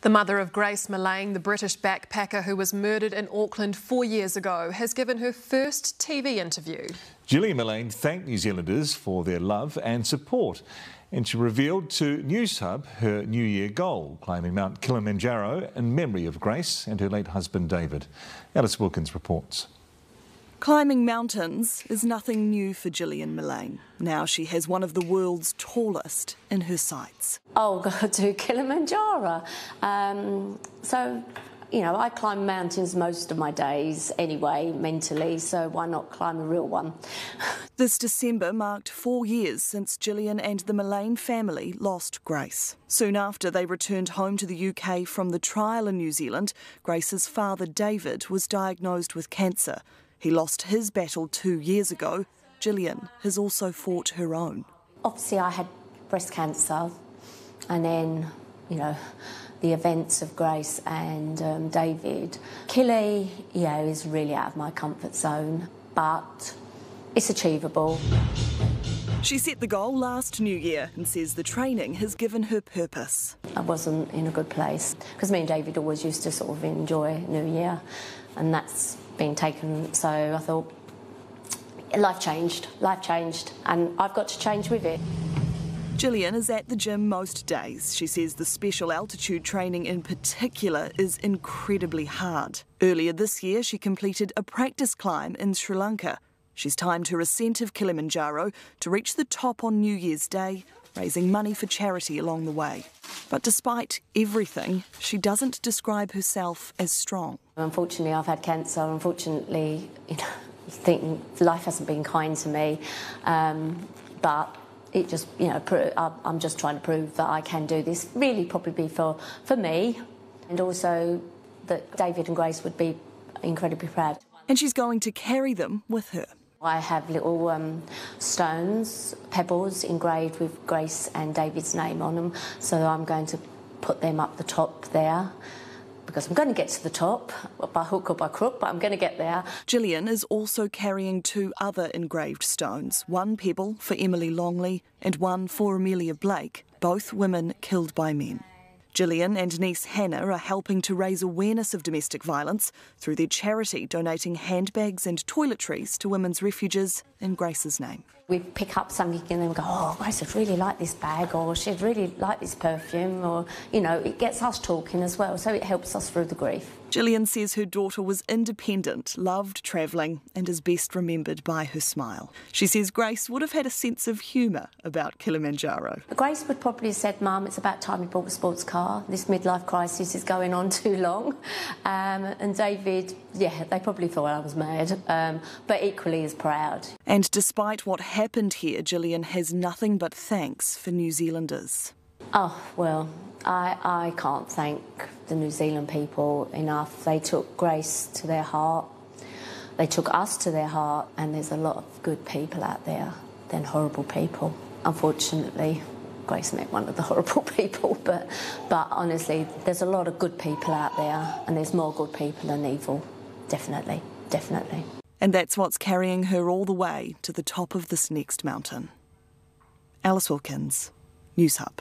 The mother of Grace Millane, the British backpacker who was murdered in Auckland 4 years ago, has given her first TV interview. Gillian Millane thanked New Zealanders for their love and support, and she revealed to Newshub her New Year goal, climbing Mount Kilimanjaro in memory of Grace and her late husband David. Alice Wilkins reports. Climbing mountains is nothing new for Gillian Millane. Now she has one of the world's tallest in her sights. Oh, go to Kilimanjaro. I climb mountains most of my days anyway, mentally, so why not climb a real one? This December marked 4 years since Gillian and the Millane family lost Grace. Soon after they returned home to the UK from the trial in New Zealand, Grace's father David was diagnosed with cancer. He lost his battle 2 years ago. Gillian has also fought her own. Obviously, I had breast cancer, and then, the events of Grace and David. Kili, is really out of my comfort zone, but it's achievable. She set the goal last New Year and says the training has given her purpose. I wasn't in a good place, because me and David always used to sort of enjoy New Year, and that's been taken, so I thought, life changed, and I've got to change with it. Gillian is at the gym most days. She says the special altitude training in particular is incredibly hard. Earlier this year, she completed a practice climb in Sri Lanka. She's timed her ascent of Kilimanjaro to reach the top on New Year's Day, raising money for charity along the way. But despite everything, she doesn't describe herself as strong. Unfortunately, I've had cancer. Unfortunately, I think life hasn't been kind to me. But it just, I'm just trying to prove that I can do this. Really, probably for me, and also that David and Grace would be incredibly proud. And she's going to carry them with her. I have little stones, pebbles engraved with Grace and David's name on them, so I'm going to put them up the top there, because I'm going to get to the top, by hook or by crook, but I'm going to get there. Gillian is also carrying 2 other engraved stones, one pebble for Emily Longley and one for Amelia Blake, both women killed by men. Gillian and niece Hannah are helping to raise awareness of domestic violence through their charity, donating handbags and toiletries to women's refuges in Grace's name. We pick up something and then we go, oh, Grace would really like this bag, or she'd really like this perfume, or, it gets us talking as well, so it helps us through the grief. Gillian says her daughter was independent, loved travelling, and is best remembered by her smile. She says Grace would have had a sense of humour about Kilimanjaro. Grace would probably have said, Mum, it's about time you bought a sports car. This midlife crisis is going on too long. And David, they probably thought I was mad, but equally as proud. And despite what happened here, Gillian has nothing but thanks for New Zealanders. Oh, well, I can't thank the New Zealand people enough. They took Grace to their heart. They took us to their heart, and there's a lot of good people out there than horrible people. Unfortunately, Grace met one of the horrible people, but honestly, there's a lot of good people out there, and there's more good people than evil. Definitely. And that's what's carrying her all the way to the top of this next mountain. Alice Wilkins, Newshub.